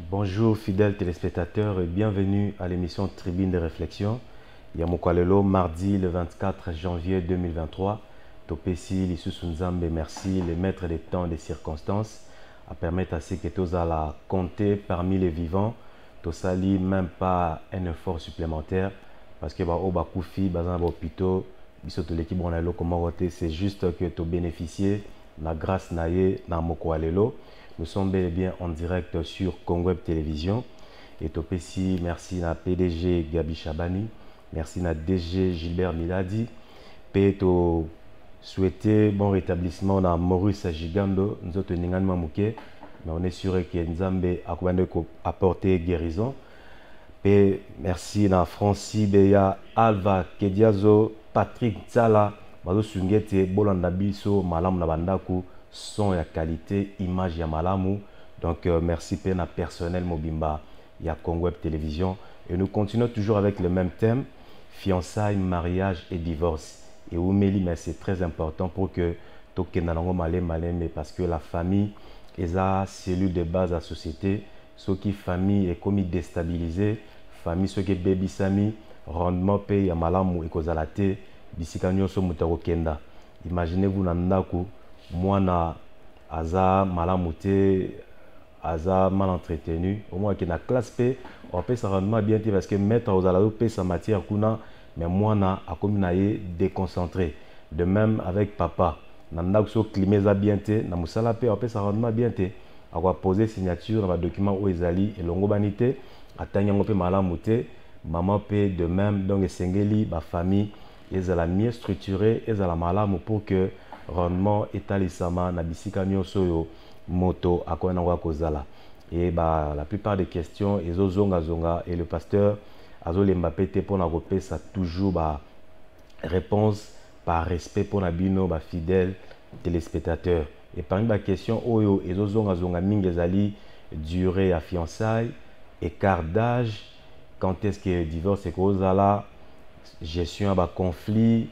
Bonjour fidèles téléspectateurs et bienvenue à l'émission Tribune de réflexion. Yamokwalelo, mardi le 24 janvier 2023. Topesi, Lissus Nzambe, merci, les maîtres des temps et des circonstances, à permettre à ceux qui sont à la compter parmi les vivants. Tosali même pas un effort supplémentaire parce que au Koufi, dans l'hôpital, l'équipe c'est juste que tu bénéficier de la grâce naie na Mokwalelo. Nous sommes bel et bien en direct sur Congo Web Télévision. Et Topesi, merci à PDG Gabi Chabani, merci à DG Gilbert Miladi. Peto souhaiter bon rétablissement à Maurice Gigando, nous autres Ningan Mamouké, mais on est sûr que Nzambe a apporté guérison. Et merci à Francis Beya, Alva Kediazo, Patrick Zala, Bazo Sungete, Bolanda Biso, Malam Nabandaku, son ya qualité, image ya malamu. Donc merci pena personnel Mobimba, ya Congo Web Télévision. Et nous continuons toujours avec le même thème, fiançailles, mariage et divorce. Et Oumeli, mais c'est très important pour que Tokenanango Malé Malé, mais parce que la famille est la cellule de base de la société. Ce qui famille est comme déstabilisé, famille ce qui baby sami, rendement paye ya malamu et kozalate, bisika nyonso mutako kenda. Imaginez-vous nandaku, mwana aza malamu te, aza mal entretenu, au moins que na classe P, on peut ça rendement bien parce que maître aux alalo paye sa matière kuna, mais mwana a comme naie déconcentré. De même avec papa, nandaku so climeza bien te, na musala pe on peut ça rendement bien te. Avoir posé signature dans le document où ils allaient et l'ongo banité atteignant peu malamu te maman paie de même donc sengeli ba famille ils la mieux structurée ils la malamu pour que rendement étalisama na bisika nyonso yo moto akona wa kozala et bah la plupart des questions ils zonga zonga et le pasteur azolemba pété pour na ça toujours ba réponse par respect pour na bino ba fidèles téléspectateurs. Et parmi les questions, Oyo et Zozonga Zonga Mingezali, durée à fiançailles, écart d'âge, quand est-ce que le divorce est cause là, gestion à conflit,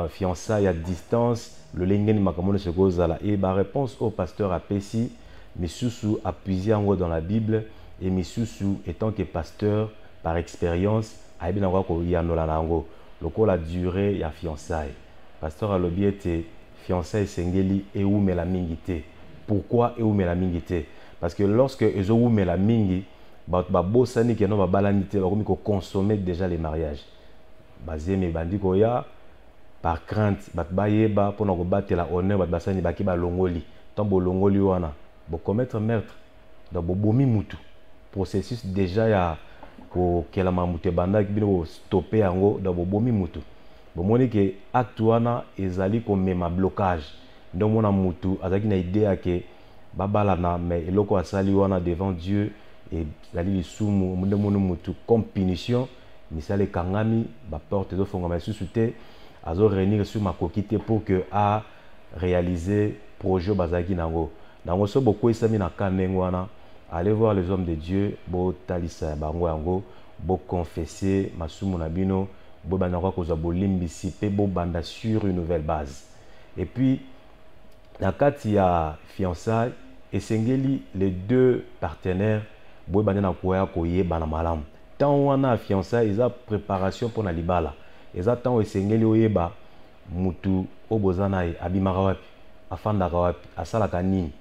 fiançailles à distance, le lingen makamone se cause là. Et ma réponse au pasteur à Pessi, Misusu a puisé en haut dans la Bible, et Misusu étant que pasteur par expérience, a bien avoir qu'il y a la durée à fiançailles. Pasteur à l'objet était fiançailles sengeli et où la mingité. Pourquoi et où la mingité? Parce que lorsque ils ont la mingi, ba bosani qui non ba balanité, comme ils consommer déjà les mariages. Basé mes bandits koya par crainte, ba bayeba pour nous battre la honneur, ba basani ba ki ba longoli. Tant bo longoli wana, bo commettre meurtre, donc bo bomi mutu. Processus déjà ya ko kela mamute banda ki bino stopper yango, donc bo bomi mutu. Bon, que acte wana ezali comme ma blocage donc mon mutu azaki na idée que babala na mais eloko asali wana devant Dieu et zali lisumu mon mutu comme punition misale kangami ba porte zo fonga masusu te azo réunir sur ma kokité pour que a réaliser projet bazaki nango so beaucoup isami na kanengo wana allez voir les hommes de Dieu bo talisa bango yango bo confesser masumu na bino sur une nouvelle base. Et puis, dans le il y a fiançailles et sengeli les deux partenaires tant on a fiançailles, ils ont préparation pour la libala. Ils attendent sengeli oyeba mutu obozanaï abimarawapi afanda kawapi asala kanini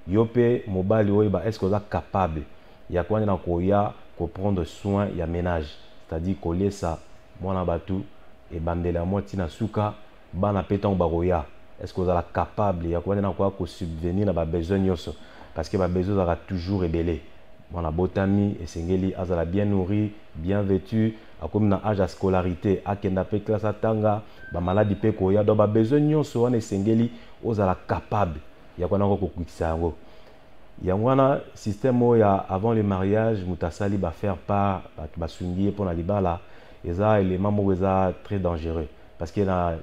yope mobali oyeba est-ce que vous êtes capable ya quoi na koya ko prendre soin ya ménage, c'est-à-dire coller ça mwana batu et bandela moti na suka bana peton baroya est-ce que vous êtes capable ya quoi na quoi ko subvenir na ba besoin yoso parce que ba besoin sera toujours rebellé mwana botami et sengeli azala bien nourri bien vêtu akomi na âge à scolarité akenda pe classe atanga ba maladie pe koya donc ba besoin yoso wana sengeli ozala capable ya quoi na ko kukisa yango yangwana système ya avant le mariage mutasali ba faire part ba sungier pour na libala et ça élément très dangereux parce qu'il a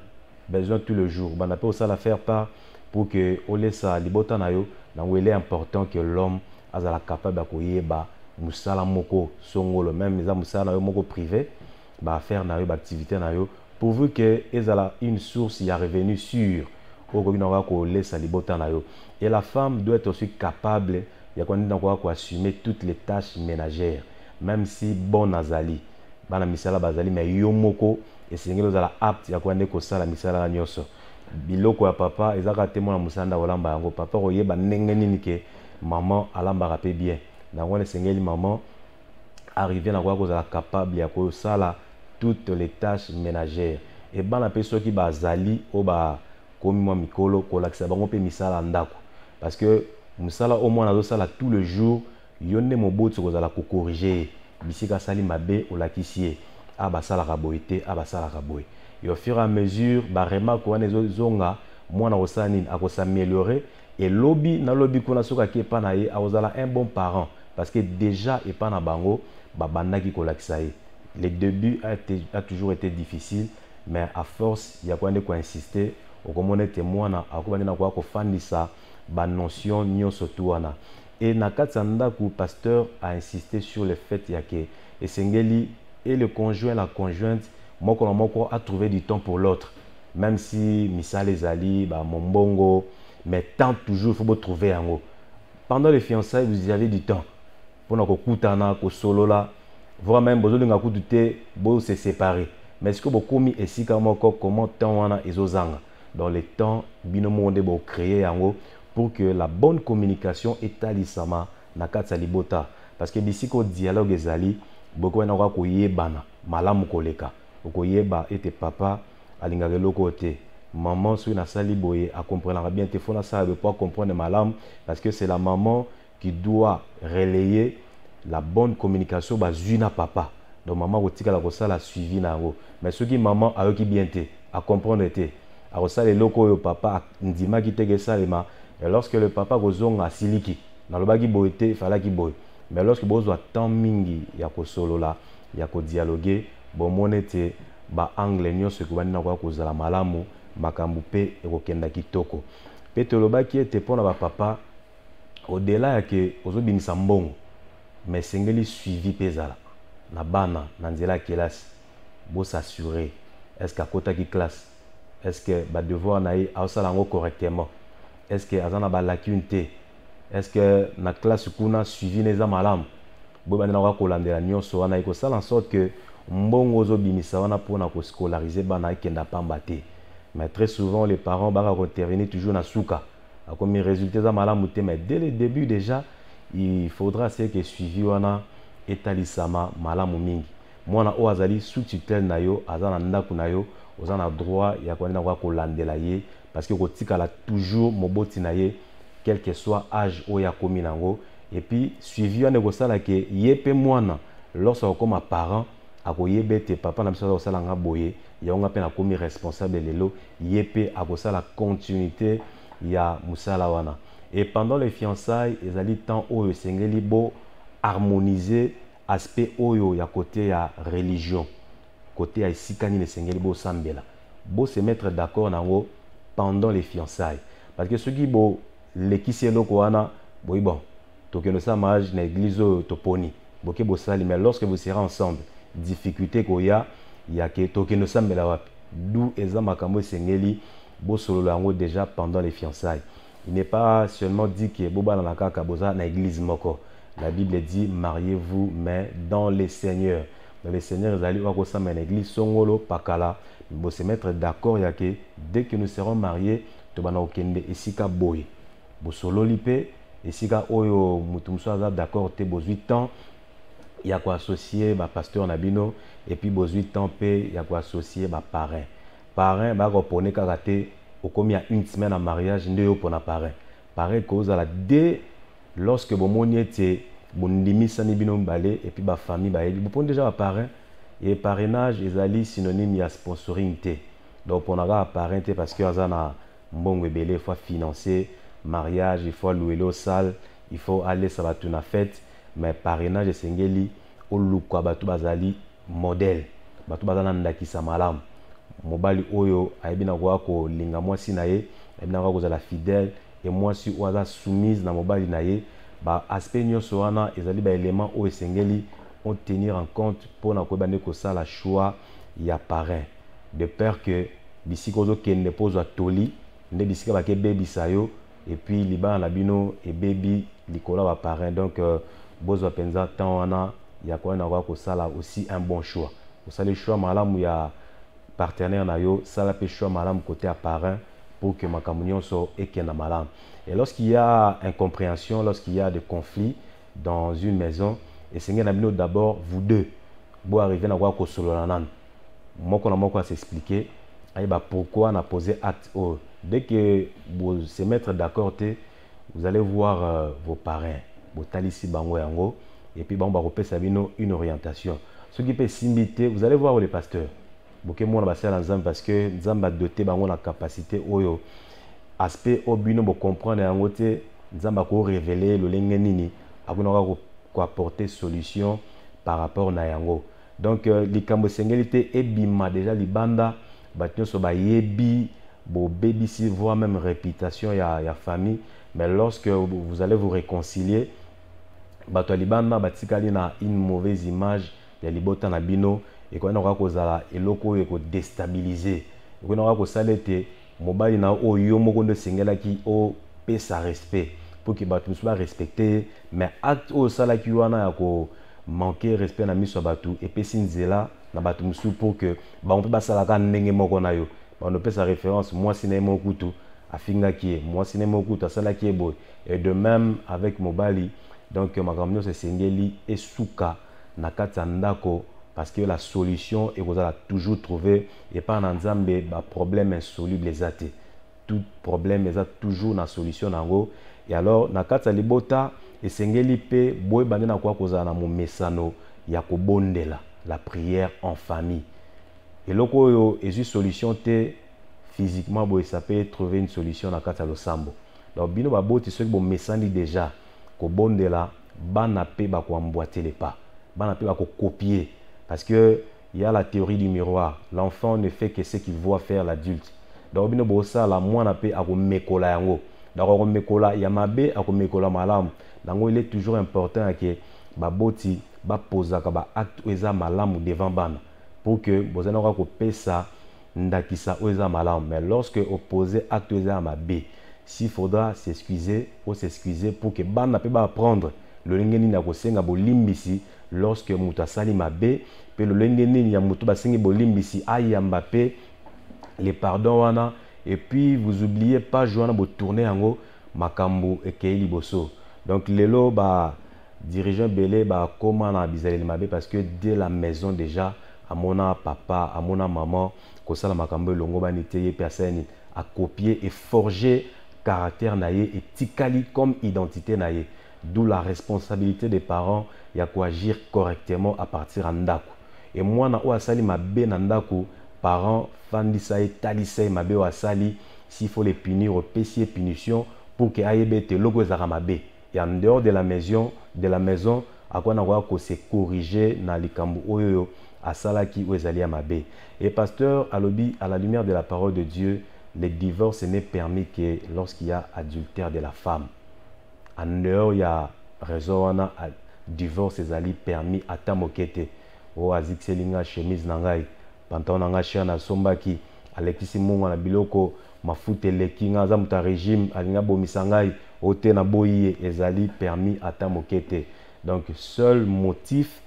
besoin tout le jour on appelle ça la faire part pour que on laisse libota na yo donc il est important que l'homme azala capable de koyeba musala moko songolo même les musala yo moko privé ba faire na yo ba activité na yo pourvu que ezala une source y a revenu sûr au ko laisse libota na yo et la femme doit être aussi capable ya kwa ndina kwa assumer toutes les tâches ménagères même si bon azali bana misala bazali mais yo moko esengeli ozala apte ya kwa ndeko sala misala nyonso biloko ya papa ezaka te mona musanda olamba yango papa koyeba ndenge nini ke maman alambaka pe bien nango esengeli maman arriver na kwa kozala capable ya kosala toutes les tâches ménagères et bana pe soki bazali o ba komi mwa mikolo kolakisa bango pe misala ndako parce que musala au moins azosala tout le jour yonde moboti kozala ko corriger bisika sali mabe olakisi ye abasalaka boye te abasalaka boye et au fur et à mesure ba remarque wana ezozonga mwana kosala nini akosaméliorer et lobby na lobby kuna soka ki epa na ye akozala un bon parent parce que déjà epa na bango babandaki kolakisa ye le début a toujours été difficile mais à force ya kwa nde ko insister okomona ete mwana akobandi na kwa kofandisa ba notion nyonso tu wana et na kati ya ndako pasteur a insisté sur le fait ya ke esengeli et le conjoint la conjointe moko na moko a trouvé du temps pour l'autre même si misala ezali ba mombongo mais tant toujours il faut trouver yango pendant les fiançailles vous avez du temps pour na kokutana ko solola voire même bozolinga kutu te bo se séparer mais est-ce que bokomi esika moko comment temps wana ezozanga dans les temps bino monde bo créer yango pour que la bonne communication etalisama na kati ya libota parce que bisiko dialogue ezali boko na kwa koyebana malamu koleka okoyeba ete papa alingaka eloko te maman soki nasali boye acomprendra bien te faut na sala pour comprendre malamu parce que c'est la maman qui doit relayer la bonne communication bazui na papa donc maman kotika la kosala suivi na ngo mais soki maman ayoki bien te a comprendre te a kosala eloko oyo papa ndima ki teke salema et lorsque le papa kozonga siliki na lobaki boye te falaki boye mais lorsque bozwa temps mingi ya kosolola ya kodialoguer bomone te ba angle nyonso ekobandi na kwa kozala malamu makambo pe ekokenda kitoko pe tolobaki ete mpona bapapa au-delà ya ke ozobimisa mbongo mais sengeli suivi pe ezala na bana na nzela ya kelasi bosassurer est-ce que akotaki classe est-ce que badevoir na ye aosala yango correctement est-ce que aza na balacune te est-ce que na classe kuna suivi na eza malamu boyebandi na kwa kolandela nyonso wana ekosala en sorte que mbongo ozobimisa wana mpona koscolariser bana ekenda pamba te mais très souvent les parents baka kointervenir toujours na suka akomi résultat eza malamu te mais dès le début déjà il faudra que suivi wana etalisama malamu mingi mwana oyo azali sous tutelle na yo aza na ndako na yo oza na droit ya kolinda kwa kolandela ye parce que kotikala toujours moboti na ye quel que soit âge oyo akomi nango et puis suivi wana ekosala ke ye pe mwana lorsque akoma parent akoyeba ete papa na biso akosala nga boye yango mpe nakomi responsable lelo ye pe akosala continuité ya musala wana et pendant les fiançailles ezali temps oyo esengeli bo harmoniser aspect oyo ya côté ya religion côté ya esika nini esengeli bo sambela bo se mettre d'accord nango pendant les fiançailles parce que soki bo lekisi eloko wana boyi bon tokende sa mariage na église oyo toponi boke bosali mais lorsque vous serez ensemble difficulté koya ya ke tokende sambela wapi d'où eza makambo esengeli bo solola yango déjà pendant les fiançailles. Il n'est pas seulement dit que boba na kaka boza na église moko. La Bible dit mariez-vous mais dans les seigneurs. Dans les seigneurs ils allaient au sein de l'église songolo pakala bo se mettre d'accord ya que dès que nous serons mariés to bana okende esika boy. Bo solo lipe esika oyo mutu musaza d'accord te bo 8 ans il y a quoi associer ba pasteur nabino et puis bo 8 ans pe il y a quoi associer ba parrain. Parrain ba ko pone kaka te okomi a une semaine en mariage nde yo pona parrain. Parrain cause à la dès lorsque bo moni ete bondimisa ni bino mbale et puis ba famille ba yebi bo déjà ba parrain et parrainage ezali synonyme ya sponsoring te. Donc on a parrain te parce que azana mbongo ebele il faut financer mariage, il faut louer le salle, il faut aller ça va tuna fête mais parrainage esengeli oluka batu bazali modèle batu bazana ndakisa malamu mobali oyo ayebi na kwa ko linga mwasi na ye ayebi na kwa kozala fidèle et mwasi oyo aza soumise na mobali na ye ba aspect nyonso wana ezali ba élément oyo esengeli on tenir en compte pour na koyeba ndeko sala choix ya parrain de peur que bisika ozokende pozwa toli nde bisika bakebebisa yo et puis liba na bino et baby likola ba parrain. Donc bozo penza tant wana ya quoi na ko sala aussi un bon choix. Vous savez le choix malamu ya partenaire na yo, ça la choix malamu côté à parrain pour que ma communion soit ekena malam. Et lorsqu'il y a incompréhension, lorsqu'il y a des conflits dans une maison, et c'est d'abord vous deux, vous arrivez à voir que solo nanan. Moi qu'on a s'expliquer, pourquoi on a posé acte. Dès que vous se mettre d'accord, vous allez voir vos parrains, vos talisi bango yango, et puis bon, une orientation. Ce qui peut s'imiter, vous allez voir les pasteurs. Beaucoup de gens parce que nous avons doté la capacité oyo aspect obino bo comprendre yango te nzamba ko révéler le lenge nini abuna ko apporter solution par rapport na yango. Donc likambo sengelité ebima déjà libanda batinyo so ba yebi bo baby si voire même réputation ya famille, mais lorsque vous allez vous réconcilier bato libanda batikali na une mauvaise image ya libota na bino et quand on a kozala eloko eko déstabiliser quand on a kosalete mobali na oyo moko ndo sengela ki o pesa respect pour que batu soit respecté, mais acte o sala ki wana ya ko manquer respect na miso batu et pesi nzela na batu musu pour que ba on peut pas sala ka ndenge moko na yo ba on peut sa référence moi cinéma kutu afinga ki moi cinéma kutu sala ki boy et de même avec mobali. Donc ma communauté c'est sengeli et souka na kata ndako parce que la solution est qu'on a toujours trouvé et pas en nzambe ba problème insoluble les athées. Tout problème est toujours na solution nango. Et alors na kata libota et sengeli pe boy bande na kwa koza na mo mesano ya ko bondela la prière en famille. Et loko yo ezu solution te physiquement boy ça peut trouver une solution na kata lo sambo. Donc bino ba boti ceux qui bon mesani déjà ko bondela bana pe ba ko emboîter les pas. Bana pe ba ko copier. Parce qu'il y a la théorie du miroir. L'enfant ne fait que ce qu'il voit faire l'adulte. Donc, il est toujours important que baboti baposa ka ba acte eza malamu devant bana pour que bozana ko pesa ndakisa eza malamu. Mais lorsque opposé acte eza mabe, s'il faudra s'excuser ou s'excuser pour que bana pe ba apprendre le lingeni na ko senga bolimbisi lorsque muta sali mabe pe le lingeni ya mutu ba sengi bolimbisi ayamba pe les pardons wana. Et puis vous oubliez pas joana bo tourner yango makambo ekeli boso. Donc lelo ba dirigeant belé ba comment na bizali mabe parce que dès la maison déjà à mona papa à mona maman ko sala makambo longo ba niteye personne à copier et forger caractère naie et tikali comme identité naie. D'où la responsabilité des parents ya ko agir correctement à partir en ndaku. Et moi na o asali mabe na ndaku parents fandisa et talisa mabe o asali s'il faut les punir au PC punition pour que aibete logo za mabe. Et en dehors de la maison à quoi na ko se corriger na likambu oyo asala ki o ezali mabe. Et pasteur alobi à la lumière de la parole de Dieu, le divorce n'est permis que lorsqu'il y a adultère de la femme. En dehors, il y a raison, divorce ezali permis à tamokete. O azixelinga chemise nangai, pantalon nanga chana sombaki, alekisi munga na biloko, mafute lekinga zamuta régime, alinga bomisangai, ote na boye ezali permis à tamokete. Donc seul motif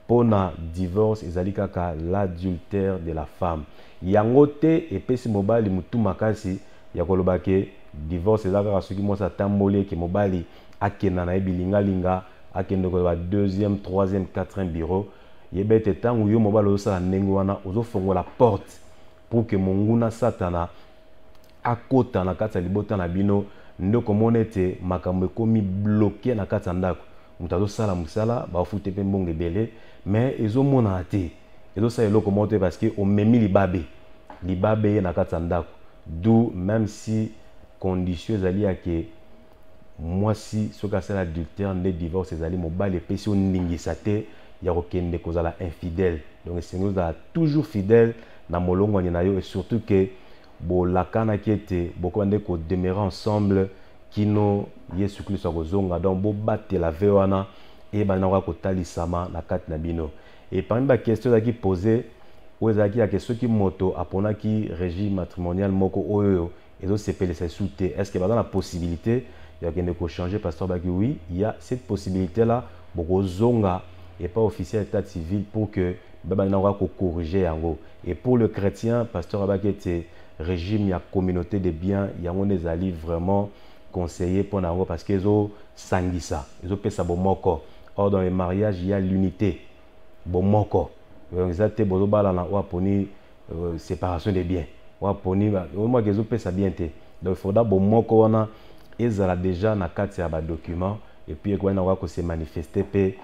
pour na divorce ezali kaka l'adultère de la femme. Yangote et pesi mobali mutu makasi ya kolobake divorce ezaka soki mo sa tamboli ke mobali akena na ebilinga linga akende ko ba deuxième, troisième, quatrième bureau yebete tangu yo mobali osala ndenge wana ozofongola porte pour que monguna satana akota na kati ya libota na bino ndeko monete makambo ekomi bloqué na kati ya ndako mutazo sala musala ba fute pe mbonge belé mais ezomona te ezosala eloko mote parce que omemi libabe na kati ya ndako. D'où même si condition ezali ya ke mwasi soki asala adultère nde divorce ezali mobali epesi oningisa te ya kokende kozala infidèle. Donc esengi ozala toujours fidèle na molongwani na yo et surtout que bolakanaki ete bokoba nde kodemeurer ensemble kino Yesu Kristo akozonga. Donc bobatela ve wana eyebana kaka kotalisama na kati na bino. Et parmi bakestion ezalaki posé oyo ezalaki ya ke soki moto aponaki régime matrimonial moko oyo et autres CPL c'est souté. Est-ce qu'il y a la possibilité il y a quelqu'un qui changer pasteur bah oui, il y a cette possibilité là beaucoup zonga et pas officiel état civil pour que bah n'a corriger en gros. Et pour le chrétien pasteur bah qui régime il y a communauté de biens, il y a des alliés vraiment conseillés pour n'avoir parce qu'ils ont sanguissa, ils ont fait ça bon moko. Or dans les mariages il y a l'unité bon moko. Ils ont été bon bala na wa poni séparation des biens. Wa poni moi qu'ils ont fait ça bien té. Donc il faudra bon moko wana ezala déjà na kati ya ba document et puis kwa na ko se manifester pe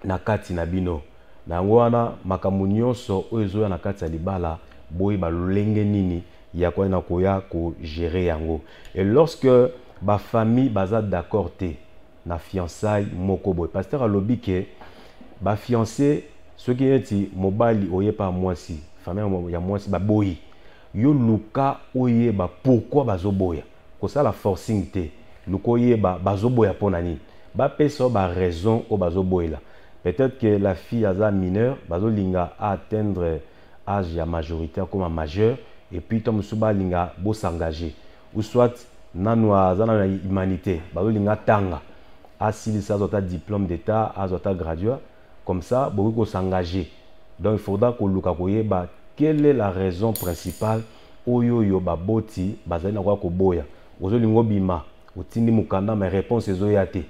na kati na bino. Na wana makambo nyonso oyo na kati ya libala boyi ba lolenge nini ya kwa na koya ko gérer yango. Et lorsque ba famille baza d'accord té na fiançailles moko boy pasteur alobi ke ba fiancé ce qui est mobali oye pa mwasi famille ya mwasi ba boyi yo luka oye ba pourquoi bazo boya ko ça la forcing té luko oye ba bazo boya pona nini ba peso ba raison o bazo boyela. Peut-être que la fille aza mineure bazo linga atteindre âge ya majoritaire comme majeur et puis tom suba linga bo s'engager ou soit nanu aza na humanité bazo linga tanga asili ça zota diplôme d'état azota graduat comme ça beaucoup s'engager. Donc il faudra que luka koyeba quelle est la raison principale oyo yo ba boti bazali na kwa ko boya ozo lingo bima otindi mukanda mais réponse ezo yate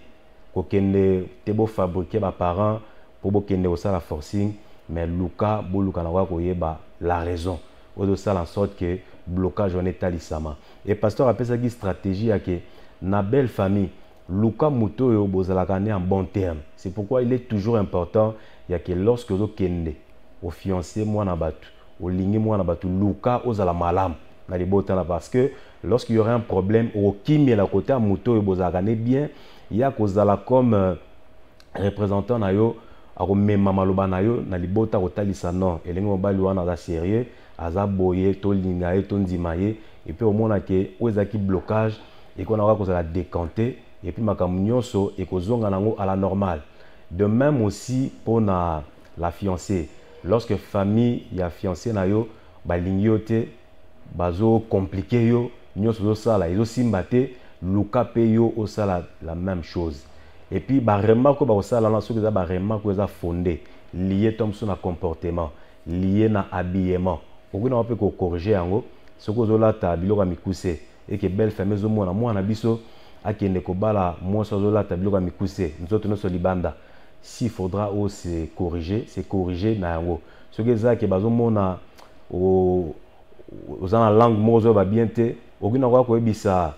ko kende te bo fabriquer ba parents pour bo kende osa la forcing mais luka bo luka na kwa koyeba la raison ozo ça en sorte que blocage on est alisama. Et pasteur appelle ça qui stratégie ya que na belle famille luka muto yo bozalaka ne en bon terme. C'est pourquoi il est toujours important ya que lorsque ozo kende au fiancé moi na batu au ligné moi na batu luka ozala malam na libota parce que lorsqu'il y aurait un problème au kimi la côté muto yo bozalaka ne bien il y a kozala comme représentant na yo ako mema maloba na yo na libota kotalisa non elengi mobali wana za sérieux aza boye to linga ye to ndima ye et puis au moins que ozaki blocage et qu'on aura kozala décanter et puis makambo nyonso et kozonga nango à la normale. De même aussi pour la fiancée lorsque famille ya fiancé na yo balingi yo te bazo compliqué yo nyonso zo sala ezo simba te luka pe yo osala la même chose. Et puis ba remarque ba osala na soki za ba remarque eza fondé lié tom sur na comportement lié na habillement okuna wape ko corriger yango soko zo lata biloko mikuse et que belle famille zo mwana biso akende ko bala mwso zo lata biloko mikuse nzoto no so libanda s'il faudra se corriger na yango soki za ke bazo mona ozana langue mozo ba bien te okuna kwa ko ebisa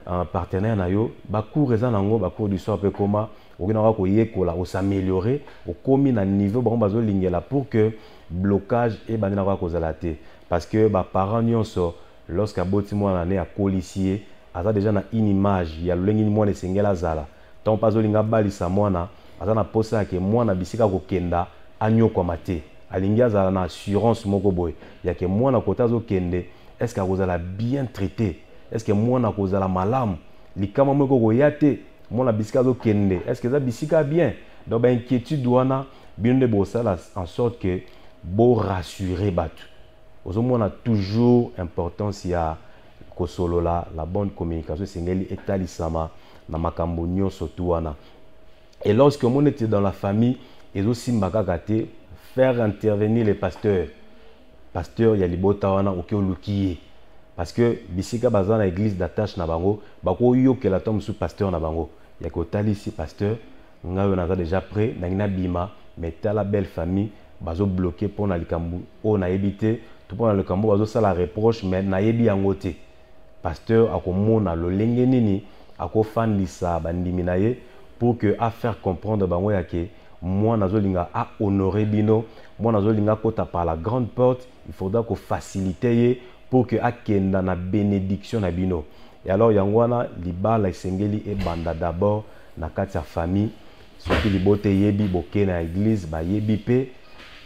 un partenaire na yo ba cours eza nango ba cours du soir pe koma okuna kwa ko yekola o s'améliorer o komi na niveau ba bazo lingela pour que blocage et bandina kwa kozala te parce que ba parents nyonso lorsque boti mwana ne a policier aza déjà na une image ya lolengi mwana esengela zala tant pas olinga balisa mwana aza na posa ke mwana bisika kokenda anyokwa mate alingi azala na assurance moko boy ya ke mwana kota zo kende est-ce que akozala bien traité est-ce que mwana kozala malamu likama moko koyate mwana bisika zo kende est-ce que za bisika bien. Donc ba inquiétude wana bien de bosala en sorte que bo rassurer batu ozo mona toujours importance ya kosolola la bonne communication sengeli etalisama na makambo nyonso tuana. Et lorsque on était dans la famille et aussi mbakakate faire intervenir les pasteurs il y a libota wana oke olukiye parce que bisika baza na église d'attache na bango bako yokela tom sous pasteur na bango ya ko talisi pasteur ngayo naza déjà prêt na ngina bima mais la belle famille bazo bloqué pour na likambu o na ebité tout pour na likambu bazo sala reproche mais na yebi yango te pasteur akomona lolenge nini akofandisa bandimi na ye pour que à faire comprendre bango ya ke moi nazolinga a honorer bino moi nazolinga kota par la grande porte il faudra ko faciliter pour que akenda na bénédiction na bino. Et alors yangwana libala esengeli e banda d'abord na kati ya famille soki libote yebi boke na église ba yebi pe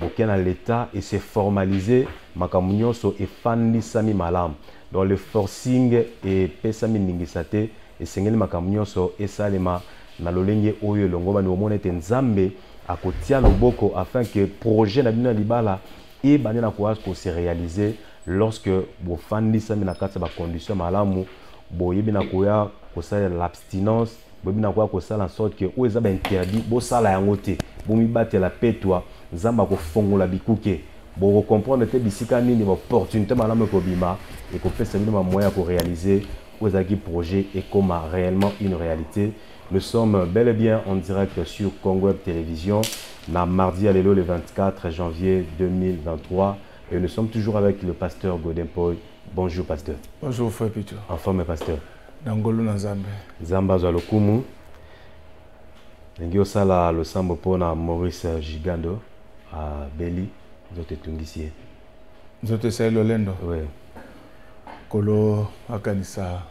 boke na l'état et se formaliser makambo nyonso e fandisami malamu. Donc le forcing et pesami ningisate esengeli makambo nyonso esalema na lolenge oyo longo ba no mona te nzambe akotia loboko afin que projet na bino libala et banena ko se réaliser lorsque vous fandisa na kati ba condition malamu boyebi na koya kosala l'abstinence boyebi na koya kosala en sorte que ou ezaba interdit bo sala yango te bo mibatela petwa nzamba ko fongola bikuke bo comprendre te bisika nini ba opportunité malamu ko bima et ko pesa bino moyen ko réaliser ou ezaki projet et comme réellement une réalité. Nous sommes bel et bien en direct sur Congo Web Télévision, na mardi à l'élo le 24 janvier 2023. Et nous sommes toujours avec le pasteur Godin Paul. Bonjour pasteur. Bonjour frère Pito. En forme pasteur. Nangolo na Nzambe. Zamba za lokumu. Ngio sala lo sambo pona Maurice Gigando à Beli. Zote tungisie. Zote sa lolendo. Oui. Kolo akanisa.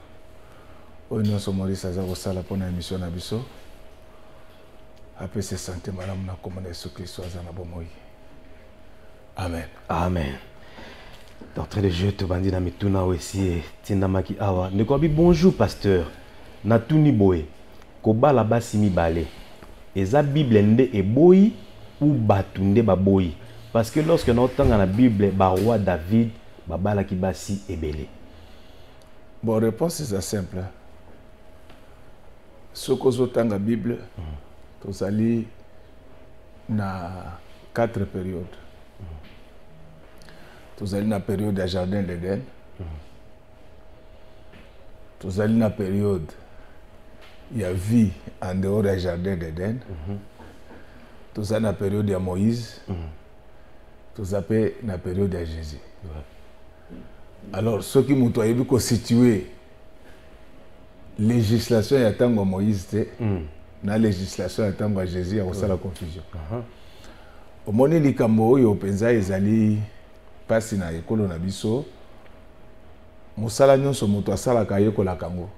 Oyo so Maurice aza ko sala pona émission na biso. Apese santé malamu na komona Yesu Kristo aza na bomoi. Amen. Amen. D'entrée de jeu, tu bandit na mituna aussi tinda maki awa. Nekobi bonjour pasteur. Na tuni boy. Koba la basi mi balé. Eza Bible nde e boy ou batunde ba boy. Parce que lorsque nous entendons la Bible, ba roi David, ba bala ki basi ebele. Bon, réponse est simple. Ce que vous entendez la Bible, vous allez na 4 périodes. Vous allez na période du jardin d'Éden. Vous allez na période il y a vie en dehors du jardin d'Éden. Vous allez na période de Moïse. Vous allez na période de Jésus. Alors, ceux qui m'ont constitué législation ya tango Moïse te na législation ya tango Jésus a aussi la confusion. Au moni likambo oyo penza ezali pasi na ekolo na biso musala nyonso moto asalaka yekola kango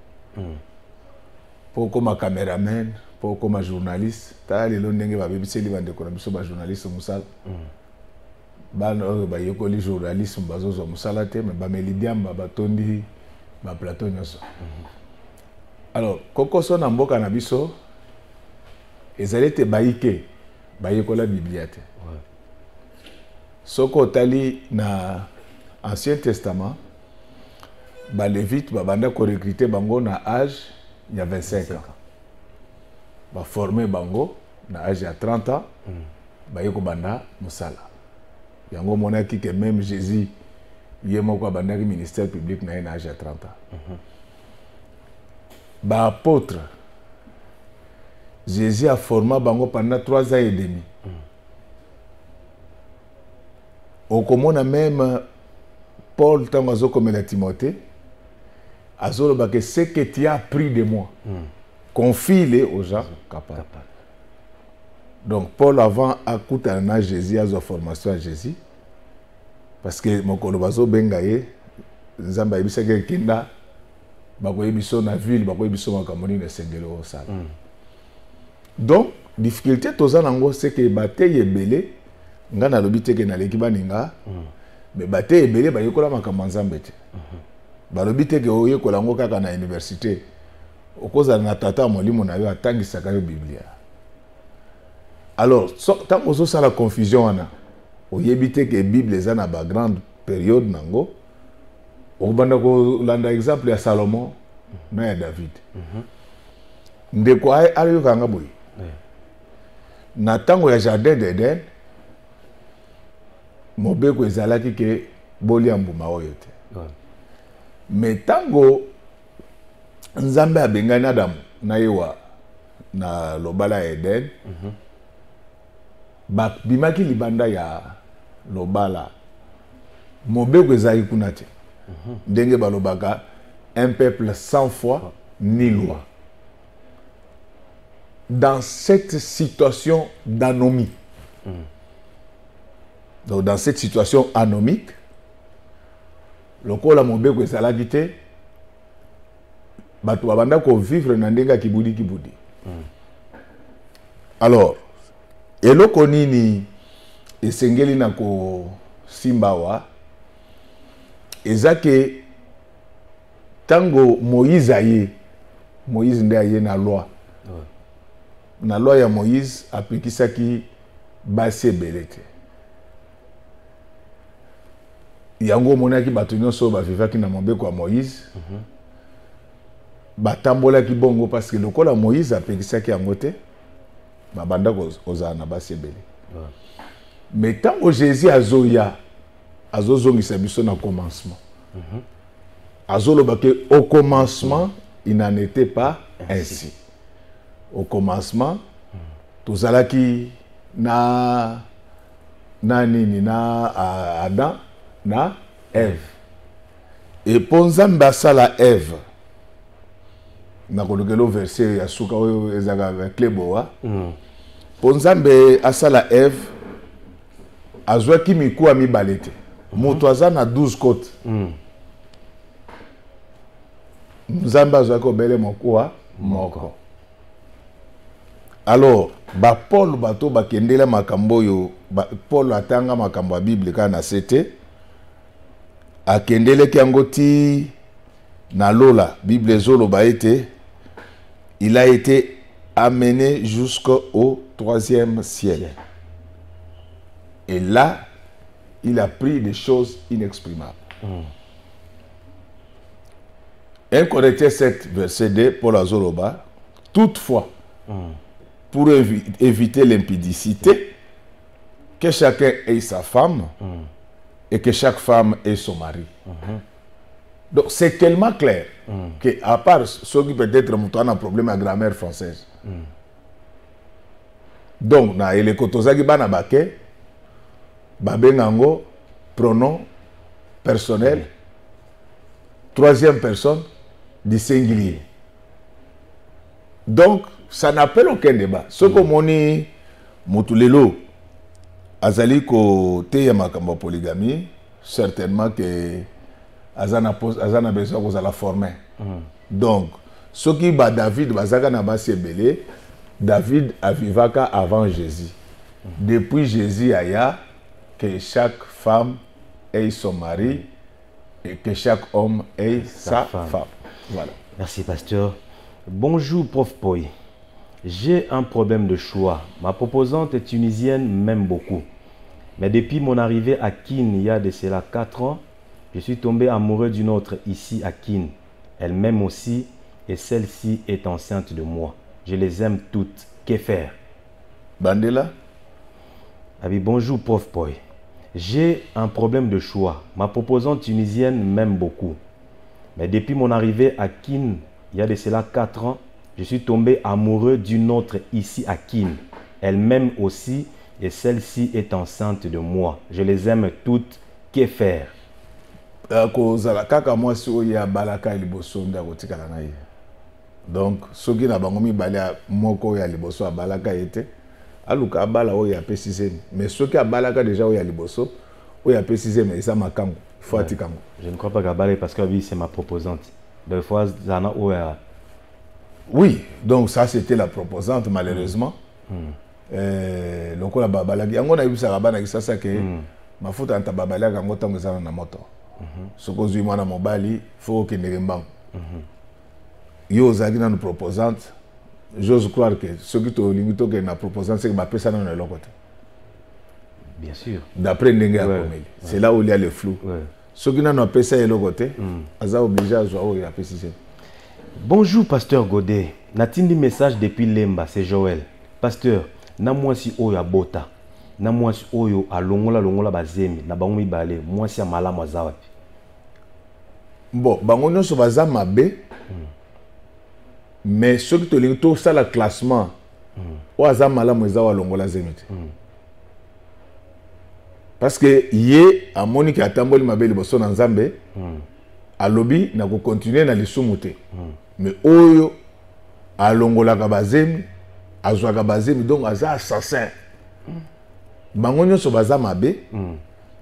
po koma cameraman po koma journaliste ta lelo ndenge babebiseli bandeko na biso ba journaliste musala bana oyo bayekoli journalisme bazozwa musala te me bameli diamba batondi ba plateau nyonso. Alors kokoso na mboka na biso ezali te baike bayekola biblia te. Soko tali na Ancien Testament, ba Lévite babanda ko recruter bango na âge il y a 25 ans. Ba former bango na âge ya 30 ans, ba yeko banda musala. Yango monaki que même Jésus yemoko banda ki ministère public na âge ya 30 ans. Ba apôtre Jésus a formé bango pendant 3 ans et demi. Au commun même Paul tangazo comme la Timothée azolo que ce que tu as appris de moi confie-le aux gens capables. Donc Paul avant a coûté à Jésus à sa formation à Jésus parce que mon kolobazo bengaye nzamba ibisa ke kinda bakoye biso na ville bakoye biso makamoni na sengelo osala. Donc difficulté toza nango c'est que bataille ebele nga na lobi teke na leki baninga mais bataille ebele bayekola makambo nzambe te. Balobi teke oyekola ngo kaka na université okozala na tata molimo na yo atangisaka yo biblia. Alors tant ozo la confusion wana oyebi teke bible eza na ba grande période nango obanda ko landa exemple ya Salomon na ya David. Ndeko ayo kanga boy na tango ya jardin d'Éden mobeko ezalaki ke bolia mbuma oyo te. Mais tango nzambe abengani Adamu na yewa na lobala ya Eden bimaki libanda ya lobala mobeko ezali kuna te. Ndenge balobaka un peuple sans foi ni loi. Dans cette situation d'anomie, donc dans cette situation anomique, le kola mobeko ezalaki te bato babanda ko vivre na ndenga kibudi. Alors eloko nini esengeli na ko simbawa ezake tango Moïse nde aye na loi. Na loi ya Moïse aplikisaki basi ebele te. yango monaki bato nyonso bavivaki na mobeko ya Moïse batambolaki bongo parce que lokola Moïse apekisaki yango te babanda kozala na basi ebele mais ntango Jésus azoya azozongisa biso na commencement azoloba ke au commencement il n'en était pas ainsi au commencement tozalaki na nini na Adam na Ève et Nzambe asala Ève na kolokelo verset ya suka oyo ezaka kleboa Nzambe asala Ève azwaki mikuwa mibale te moto aza na 12 côtes Nzambe azwaki obele mokuwa moko alors Paul bato bakendela makambo yo Paul atanga makambo ya Bible kana sete akendele yango ti na lola Bible ezoloba ete il a été amené jusqu'au 3e ciel et là il a pris des choses inexprimables. 1 Corinthiens 7 verset 2 Paul azoloba toutefois pour éviter l'impudicité, que chacun ait sa femme et que chaque femme ait son mari. Donc c'est tellement clair que, à part ceux qui peut-être ont un problème à grammaire française, donc na ele kotozaki bana bake babengango pronom personnel troisième personne du singulier. Donc ça n'appelle aucun débat. Ce que moni motulelo azali ko teya makambo polygamie, certainement que azana besoin que la former. Donc ce qui ba David bazaka na basi ebele, David avivaka avant Jésus. Depuis Jésus aya que chaque femme ait son mari et que chaque homme ait sa femme. Voilà. Merci pasteur. Bonjour prof Poy. J'ai un problème de choix. Ma proposante tunisienne m'aime beaucoup. Mais depuis mon arrivée à Kin, il y a de cela 4 ans, je suis tombé amoureux d'une autre ici à Kin. Elle m'aime aussi et celle-ci est enceinte de moi. Je les aime toutes. Que faire? Bandela? Ah oui, bonjour prof Poy. J'ai un problème de choix. Ma proposante tunisienne m'aime beaucoup. Mais depuis mon arrivée à Kin, il y a de cela 4 ans, je suis tombé amoureux d'une autre ici à Kin. Elle m'aime aussi et celle-ci est enceinte de moi. Je les aime toutes. Que faire? Donc, ce qui n'a pas mis balé moko ya liboso a balaka été, aluka bala o ya précisé. Mais ce qui a balaka déjà o ya liboso, o ya précisé mais ça m'a kango. Faut atikango. Je ne crois pas qu'à parce que oui, c'est ma proposante. Des fois, Zana o ya. Oui, donc ça c'était la proposante malheureusement. Loko la babalaki. Yango na yibisa kabana ki sasa ke mafuta anta babalaka ngo tango zana na moto. Soko zui mwana mobali faut que ne rembango. Yo zaki na proposante, j'ose croire que ce qui te limite que na proposante c'est que ma personne dans le côté. Bien sûr. D'après Ndenge à Komeli. C'est là où il y a le flou. Ce qui n'a pas ça et le côté, aza obligé à jouer à préciser. Bonjour pasteur Godet. Natindi message depuis Lemba, c'est Joël. Pasteur, na moi si oyo abota. Na moi si oyo alongola bazemi, na bango mibale, moi si amala mazawapi. Bon, bango nyonso baza mabe. Mais ceux qui te lisent tout ça, le classement, parce que yé a Monique a tamboli ma belle bosso dans Zambé, à lobby n'a pas continué dans les soumoutés. Mais oyo a longola kabazemi, a joa kabazemi donc aza assassin. Bangonyo so baza mabe,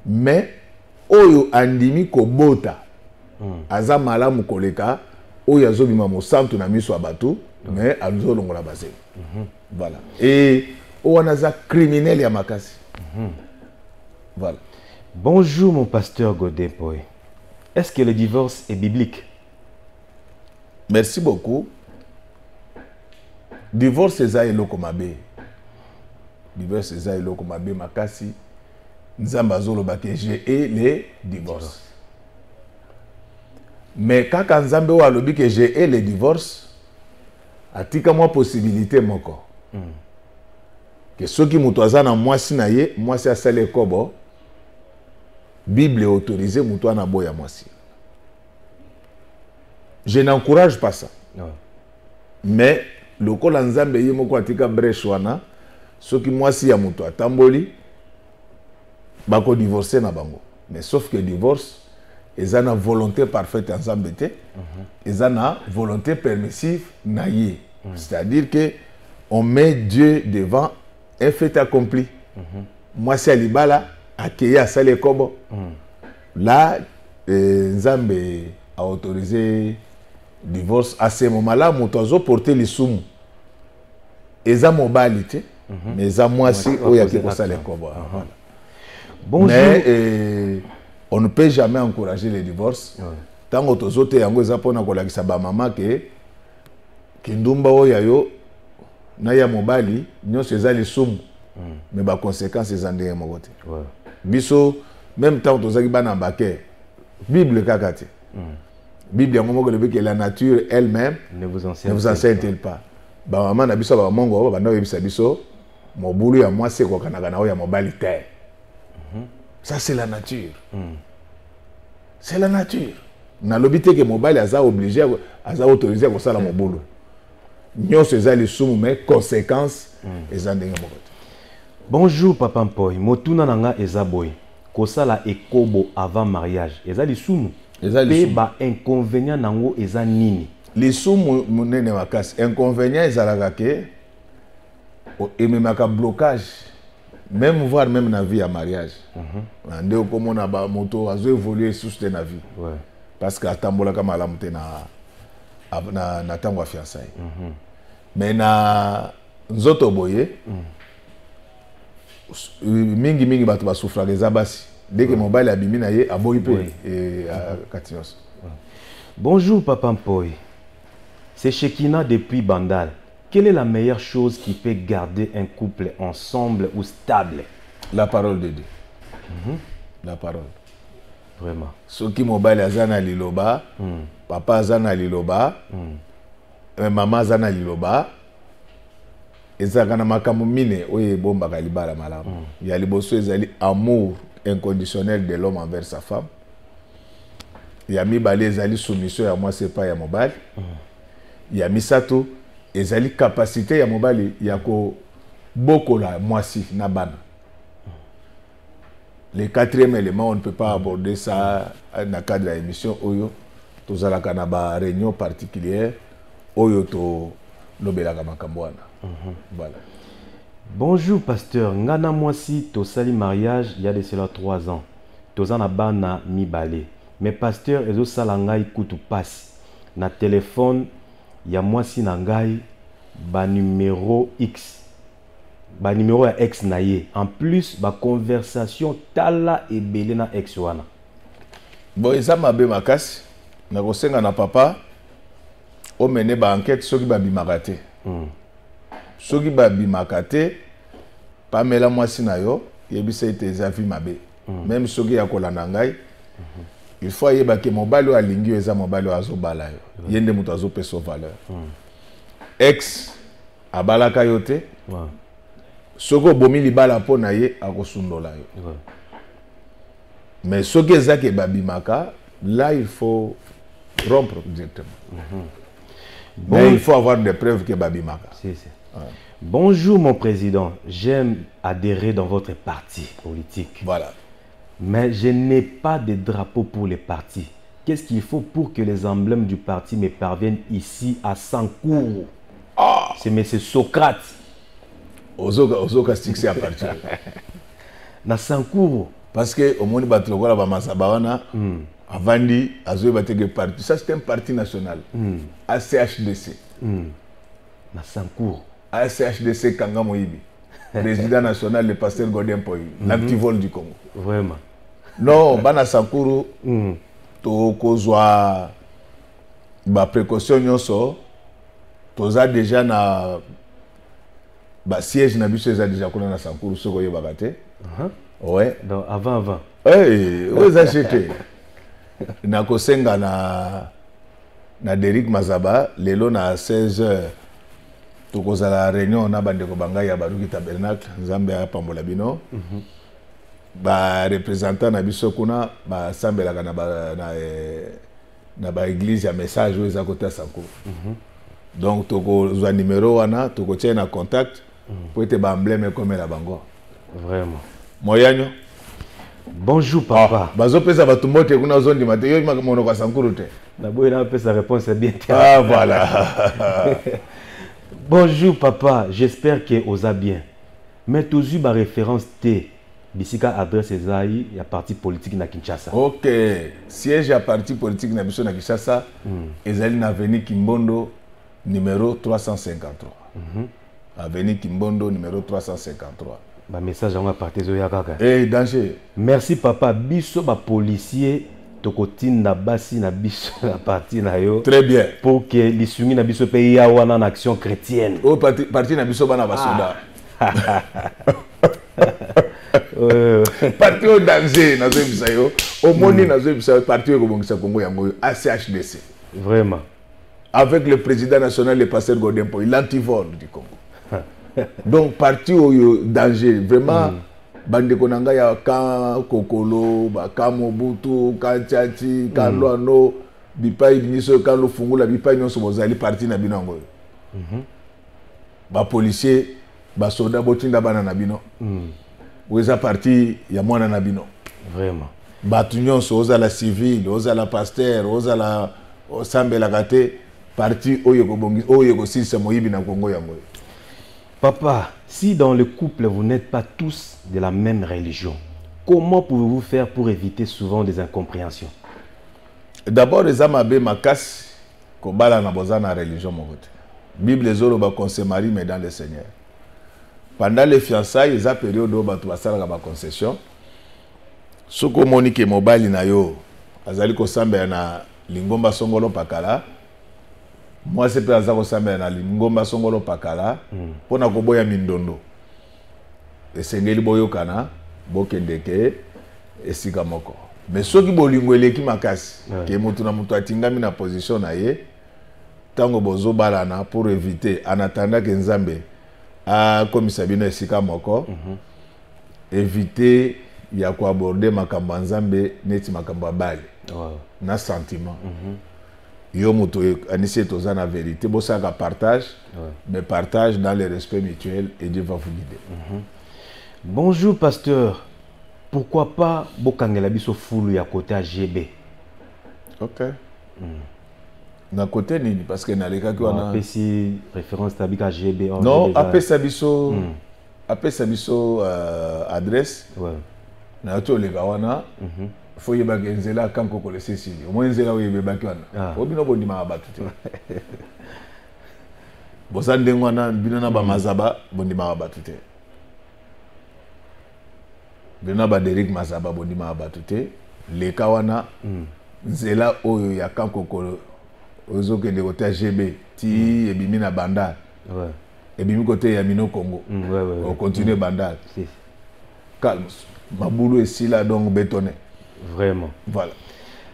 mais oyo andimi kobota, aza malamu koleka. Oyo azobima mo santu na miso abatu mais azo longola basé. Voilà. Et oanaza criminel ya makasi. Voilà. Bonjour mon pasteur Godet Poy. Est-ce que le divorce est biblique? Merci beaucoup. Divorce eza eloko mabe. Divorce eza eloko mabe makasi. nzambe azoloba ke j'ai les divorces. Mais kaka nzambe oyo alobi ke j'ai les divorces, atika mwa possibilité moko que soki mutu aza na mwasi na ye, mwasi asali ekobo, Bible est autorisée mutu ana boya mwasi. Je n'encourage pas ça. Ouais. Mais lokola nzambe ye moko atika brèche wana, soki mwasi ya mutu atamboli bako divorcer na bango. Mais sauf que divorce eza na volonté parfaite nzambe te, eza na volonté permissive na ye. C'est-à-dire que on met Dieu devant un fait accompli. Mwasi ya libala akeye asali ekobo. Là nzambe a autorisé divorce. À ce moment-là mutu azo porter lisumu eza mobali te, mais eza mwasi oyo yaki kosala ekobo. Mais on ne peut jamais encourager les divorces. Tant que tous autres yango eza pona kolakisa ba mama ke kindumba oyo yo na ya mobali nyonso eza lisumu, mais ba conséquences eza ndenge moko te. Biso même temps tozaki bana mbake Bible kaka te. Bible yango moko lobi que la nature elle-même ne vous enseigne-t-elle pas. Ba mama na biso ba mongo ba ndo yebisa biso mobulu ya mwasi ko kanaka na oyo ya mobali te. Ça c'est la nature. C'est la nature. Na lobité que mobile aza obligé, aza autorisé à ça la mobulu. Nyonso eza lisumu mais conséquences eza ndenge moko. Bonjour Papa Mpoy, motuna nanga eza boy. Kosala ekobo avant mariage. Eza lisumu. Eza lisumu. Ba inconvénient nango eza nini? Lisumu munene makasi. Inconvénient ezalaka ke ememaka blocage. Même voir même na vie à mariage. Ande okomona ba moto azo évoluer sous na vie. Ouais. Parce que atambola kama la mute na tango a fiançailles. Mais na nzoto boye mingi bato ba souffra les abasi. Dès que mobile abimi na ye aboyi pe et katios. Bonjour Papa Mpoy. C'est Shekina depuis Bandal. Quelle est la meilleure chose qui peut garder un couple ensemble ou stable? La parole de Dieu. La parole. Vraiment. Ce qui mobile azana liloba, papa azana liloba, maman azana liloba, ezakana makamu mine oye bomba kalibala malamu. Ya liboso ezali amour inconditionnel de l'homme envers sa femme. Ya mibale ezali soumission ya moi c'est pas ya mobile. Ya misato ezali capacité ya mobali ya ko bokola mwasi na bana. Le quatrième élément, on ne peut pas aborder ça dans le cadre de l'émission Oyo. Tous à la réunion particulière Oyo to lobela makamboana. Voilà. Bonjour pasteur, ngana mwasi to sali mariage il y a de cela 3 ans. Tozana bana mibale. Mais pasteur ezo sala ngai kutu passe. Na téléphone ya mwasi na ngai ba numéro X. Ba numéro ya ex na ye. En plus ba conversation tala et belé na ex wana. Bon eza mabe makasi na kosenga na papa o mene ba enquête soki ba bimakate. Soki ba bimakate pamela mwasi na yo yebisa ite eza vi mabe. Même soki ya kolanda ngai il faut yeba ke mobali alingi eza mobali azo bala yo. Yende mutu azo peso valeur. Ex abalaka yo te. Soko bomi libala po na ye akosundola yo. Mais soki ezake babimaka, là il faut rompre directement. Bon, mais il faut avoir des preuves que babimaka. Ouais. Bonjour mon président, j'aime adhérer dans votre parti politique. Voilà. Mais je n'ai pas de drapeau pour les partis. Qu'est-ce qu'il faut pour que les emblèmes du parti me parviennent ici à Sankourou? C'est M. Socrate. Ozoka stixe à partir. Na Sankourou. Parce que au monde batlokola ba masabawana avandi azoe batege parti. Ça c'est un parti national. ACHDC. Na Sankourou. ACHDC Kanga Moïbi. Président national le pasteur Godin Poy, l'activol du Congo. Vraiment. Non, bana Sankourou to kozwa ba précaution nyonso toza déjà na ba siège na biso eza déjà kuna na Sankourou soko yebaka te. Ouais. Donc avant. Hey, vous achetez. Nakosenga na Derrick Mazaba, lelo na 16h. Tokoza la réunion na bandeko bangai ya Baruki Tabernacle, Nzambe ya pambola bino. Ba représentant na biso kuna ba sambelaka na ba église ya message oyo eza kota Sankuru. Donc tokozwa numéro wana, tokotia na contact pour ete ba emblème ekomela bango. Vraiment. Moyanyo. Bonjour papa. Bazo pesa batu mbote kuna zondi mate yo makomono kwa Sankuru te. D'abord il a fait sa réponse bien. Ah voilà. Bonjour papa, j'espère que osa bien. Mais toujours ma référence T. Bisika adresse Ezaï, il y a parti politique na Kinshasa. OK. Siège à parti politique na biso na Kinshasa. Ezali na avenue Kimbondo numéro 353. Avenue Kimbondo numéro 353. Ba message à partir de Yakaka. Eh danger. Merci papa, biso ba policier tokotinda basi na biso na parti na yo. Très bien. Pour que lisungi na biso pe ya wana na action chrétienne. Oh parti na biso bana basoda. Parti au danger nazo bisa yo. Omoni nazo bisa parti ko bongisa Congo yango ACHDC. Vraiment. Avec le président national le pasteur Godempo, il antivore du Congo. Donc parti au danger vraiment. Bande konanga ya ka kokolo ba ka mobutu ka tchati ka loano bipai biniso ka lo fungula bipai nyonso bozali parti na bino ngo ba policier ba soda botinda bana na bino weza parti ya mwana na bino vraiment batu nyonso ozala civil ozala pasteur ozala osambela kate parti oyo ko bongi oyo ko silisa moyibi na Congo yango. Papa, si dans le couple vous n'êtes pas tous de la même religion, comment pouvez-vous faire pour éviter souvent des incompréhensions? D'abord, les amabe makas ko bala na bozana religion mokote. Bible ezolo ba qu'on se marie mais dans le Seigneur. Pendant les fiançailles, eza période où batu basala ba concession. Soko monike mobali na yo azali ko samba na lingomba songolo pakala. Moi c'est pas ça ko samba na lingomba songolo pakala pona ko boya mindondo. Esengeli boyokana bokendeke esika moko. Mais soki bolingo eleki makasi ke mutu na mutu atingami na position na ye tango bozo balana pour éviter en attendant que Nzambe a komisa bino esika moko éviter ya ko aborder makambo Nzambe neti makambo bali na sentiment yo mutu anisi toza na vérité bosaka partage mais partage dans le respect mutuel et Dieu va vous guider. Bonjour pasteur. Pourquoi pas bokangela biso fulu ya côté AGB? OK. Na côté nini parce que na leka ki wana apesi référence tabika AGB. Non, apesa biso adresse. Ouais. Na to leka wana faut yeba ngenzela kanko ko lesi sili. Au moins nzela oyebe baki wana. Obino bondima abatu te. Bosande ngwana bino na ba mazaba bondima abatu te. Bino ba Derrick Mazaba bondima abatu te. Leka wana nzela oyo ya kanko ko ozoke de côté GB ti ebimi na Bandal. Ouais. Ebimi côté ya Mino Congo. Ouais. On continue Bandal. Si. Calme. Mabulu esila donc bétonné. Vraiment. Voilà.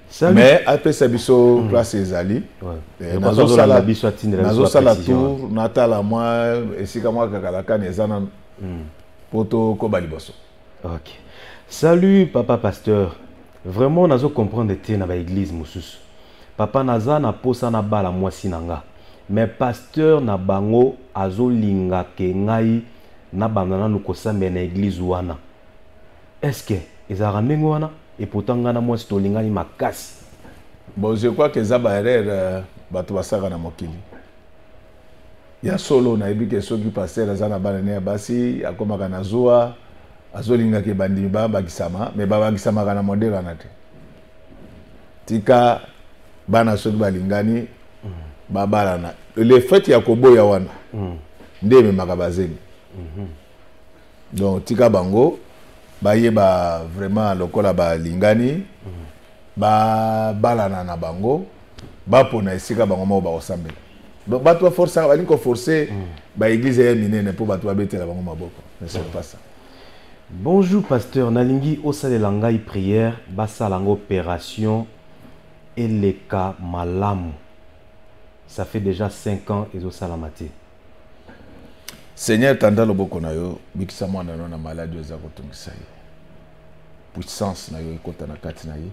Salut. Mais après ça biso place ezali. Ouais. Nazo sala biso atindela nazo sala tour natala moi esika moi kakalaka nezana poto ko baliboso. OK. Salut papa pasteur. Vraiment nazo comprendre te na ba église mususu. Papa naza na posa na bala mwasi nanga. Mais pasteur na bango azolinga ke ngai na banana nukosamba na église wana. Est-ce que ezara mengo wana et pourtant ngana mwasi tolingani makasi? Bon, je crois que zaba erreur batu basaka na mokili. Ya solo na ebike soki pasteur azana bana ne basi akomaka na zuwa azolinga ke bandimi ba bakisama mais ba bakisama kana modèle wana te. Tika bana soki balingani ba balana. Le fait ya koboya wana ndeme makabazeni. Donc tika bango ba yeba vraiment lokola ba lingani ba balana na bango ba pona esika bango mo ba osambela. Donc ba toi forcer ba linko forcer ba église ya minene pour ba toi betela bango maboko. Mais c'est pas ça. Bonjour pasteur, nalingi osalela ngai prière basala ngo opération et les cas malamu. Ça fait déjà 5 ans et osala mate. Seigneur tanda loboko na yo bikisa mwana na maladie za kotungisa ye. Puissance na yo ikota na kati na ye.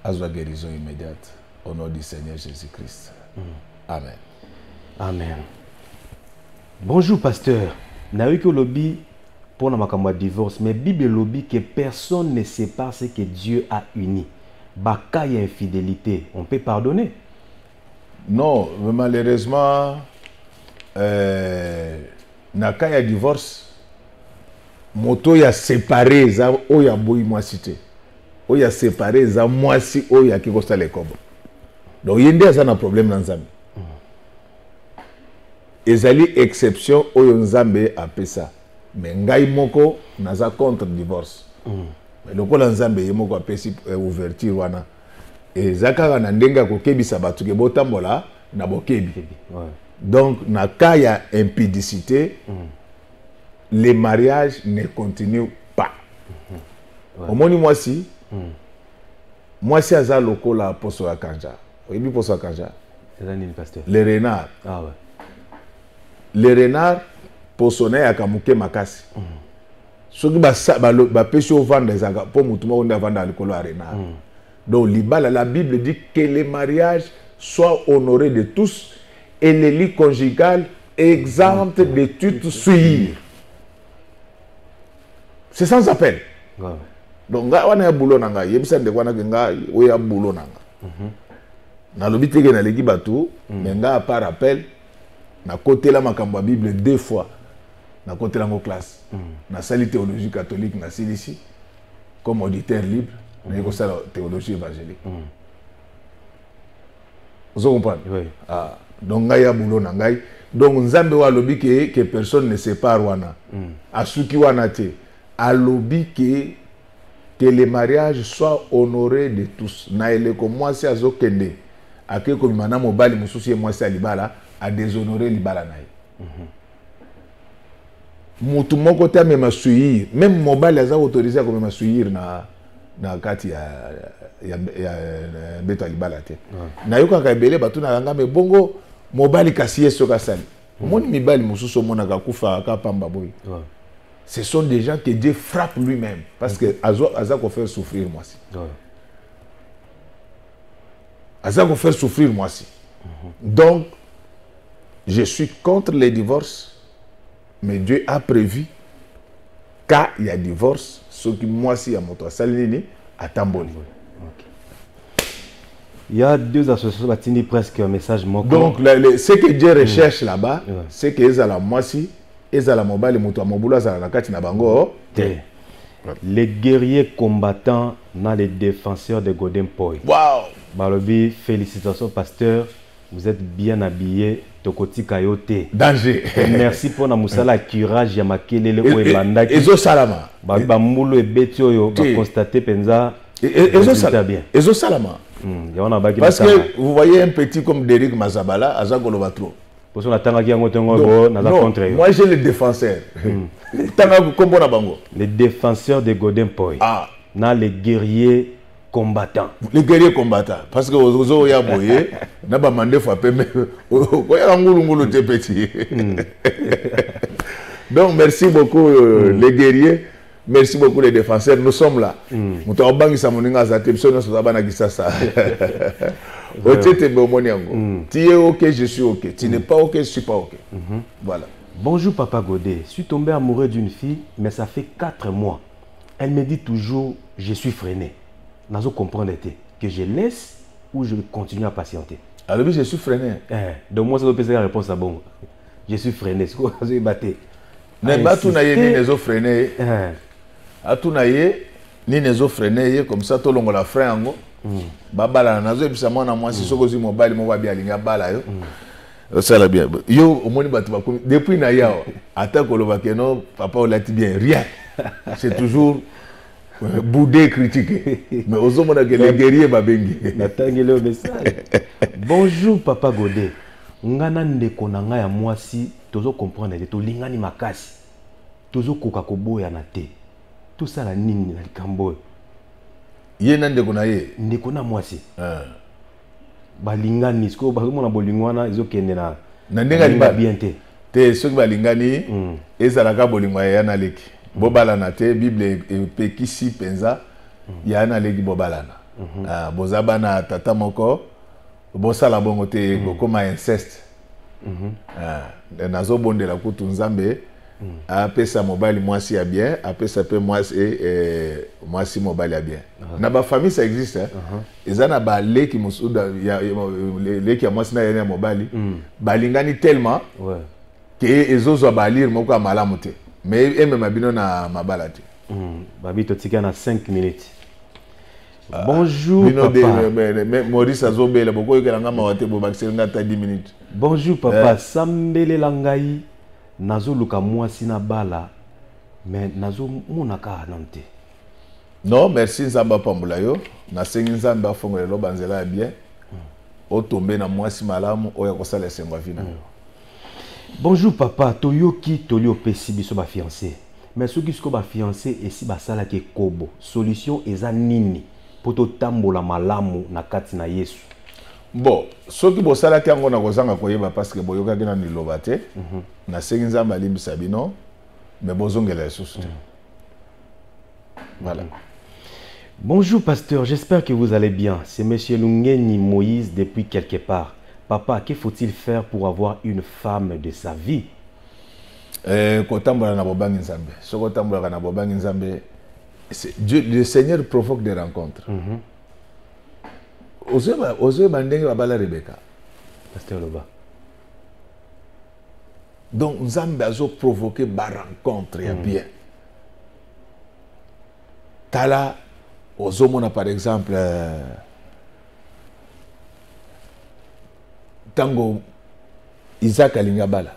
Azwa guérison immédiate au nom du Seigneur Jésus-Christ. Amen. Amen. Bonjour pasteur. Nayoki lobby pour na makambo ya divorce, mais Bible lobby que personne ne sépare ce que Dieu a uni. Baka y a infidélité, on peut pardonner? Non, mais malheureusement na ka ya divorce moto ya séparé za o ya boyi mwasi te. O ya séparé za mwasi o ya kikosa le kobo. Donc yende aza na problème na nzambe. Ezali exception oyo nzambe apesa. Mais ngai moko naza contre divorce. Mais lokola nzambe ye moko apesi ouverture wana. Ezaka na ndenga ko kebisa batu ke botambola na bokebi. Donc na cas ya impudicité, les mariages ne continuent pas. Omoni mwasi mwasi aza lokola poso ya kanja. Oyebi poso ya kanja? Le renard. Ah ouais. Le renard posone ya kamuke makasi. Soki ba pesi o vendre ezaka po mutu moko nda vendre likolo ya renard. Donc libala, la Bible dit que les mariages soient honorés de tous et les lits conjugales exemptes de toute souillure. C'est sans appel. Donc nga wana ya boulot nanga yebisa ndeko wana ke nga o ya boulot nanga. Na lobi teke na leki batu mais nga par appel na côté la makambo ya Bible 2 fois na côté la classe. Na sali théologie catholique na silisi comme auditeur libre. Mais il y a la théologie évangélique. Vous comprenez? Oui. Ah, donc, il y a boulot nangai. Donc, nzambe wa lobi que personne ne sépare wana. Asuki wana te. A lobi que les mariages soient honorés de tous. Na ele ko mwasi azokende. Ake ko mana mobali mususi mwasi alibala a déshonorer libala nae. Mutu moko te mema suir. Même mobali aza autorisé à mema suir na kati ya beto alibala te. Na yoka ka ebele batu na nganga me bongo mobali kasi yeso ka sali. Moni mibali mususu mona ka kufa ka pamba boy. Ce sont des gens que Dieu frappe lui-même parce que aza ko faire souffrir moi si. Aza ko faire souffrir moi si. Donc je suis contre les divorces, mais Dieu a prévu quand il y a divorce ce qui moi si à moto salini à Tamboli. Il y a 2 associations qui ont presque un message moko. Donc ce que Dieu recherche là-bas, c'est que ezala moi si ezala mobile moto a mobula za la kati na bango te. Les guerriers combattants dans les défenseurs de Golden Poi. Wow. Balobi, félicitations pasteur, vous êtes bien habillé. Tokoti Kayote. Danger. Merci pour la musala courage ya makelele o ebandaki. Ezo salama. Ba mulo ebeti oyo ba constater penza. Ezo salama bien. Ezo salama. Parce que vous voyez un petit comme Derrick Mazabala, Azagolo Batro. Pour ça tanga ki ngotengo na contre. Moi j'ai les défenseurs. Tanga kombo na bango. Les défenseurs de Golden Poi. Ah, na les guerriers combattants. Les guerriers combattants. Parce que ozo ya boye, na ba mande fa peme. Oya ngulu te petit. Donc merci beaucoup les guerriers. Merci beaucoup les défenseurs. Nous sommes là. Muto obangi sa moninga za te biso na so bana kisasa. Otete be omoniango. Tu es OK, je suis OK. Tu n'es pas OK, je suis pas OK. Voilà. Bonjour Papa Godé. Je suis tombé amoureux d'une fille, mais ça fait 4 mois. Elle me dit toujours je suis freiné. Nazo comprendre que je laisse ou je continue à patienter. Alors je suis freiné. Donc moi ça doit la réponse à bon. Je suis freiné. C'est quoi je batté. Mais batu na ye ni nezo freiné. Atu na ye ni nezo freiné comme ça to longo la frein ngo. Babala nazo ebisa mwana mwasi soko zi mobile mo ba bia linga bala yo. Ça la bien. Yo omoni batu ba depuis na yao ata ko loba ke no papa o lati bien rien. C'est toujours boudé critiqué. Mais aux hommes que les guerriers babengi. Natangele message. Bonjour Papa Godé. Ngana ndeko na nga ya mwasi tozo comprendre to lingani makasi. Tozo koka koboya na te. tout ça la nini na likambo ye na ndeko na ye ndeko na mwasi balingani siko bazomona bolingwana ezokende na ndenge libala bien te soki balingani ezalaka bolingwa ya na leki bobalana te bible epekisi penza ya na leki bobalana boza bana tata moko bosala bongo te kokoma inceste nazobondela kutu nzambe apesa mobali mwasi ya bien apesa pe mwasi mobali ya bien na ba famille ça existe eza na ba leki musuda ya leki ya mwasi na ya mobali balingani tellement que ezozwa balir moko malamu te mais eme mabino na mabala te babi totika na 5 minutes. Bonjour papa. Maurice azobela boko yokelanga mawate bobakisanga ta 10 minutes. Bonjour papa, sambele langai nazo luka mwasi na bala mais nazo monaka nante. Non, merci nzamba pambula yo. Na sengi nzamba afongolelo banzela ya bien. O tombe na mwasi malamu oya kosala esengo vina. Bonjour papa, toyoki tolio pesi biso ba fiancé. Mais soki sko ba fiancé esi basala ke kobo. Solution eza nini? Poto tambola malamu na kati na Yesu. Bon, soki bosala ki yango na kozanga koyeba parce que boyoka kina niloba te. Na sengi nzamba limbisa bino, mais bozongela Yesu. Voilà. Bonjour pasteur, j'espère que vous allez bien. C'est monsieur Lungeni Moïse depuis quelque part. Papa, que faut-il faire pour avoir une femme de sa vie? Kotambola na bobangi nzambe. Soko tambola na bobangi nzambe. Dieu, le Seigneur provoque des rencontres. Osez bandenge babala Rebecca. Pasteur Loba. Donc nzambe azo provoquer ba rencontre ya bien. Tala ozomona par exemple tango Isaac alinga bala.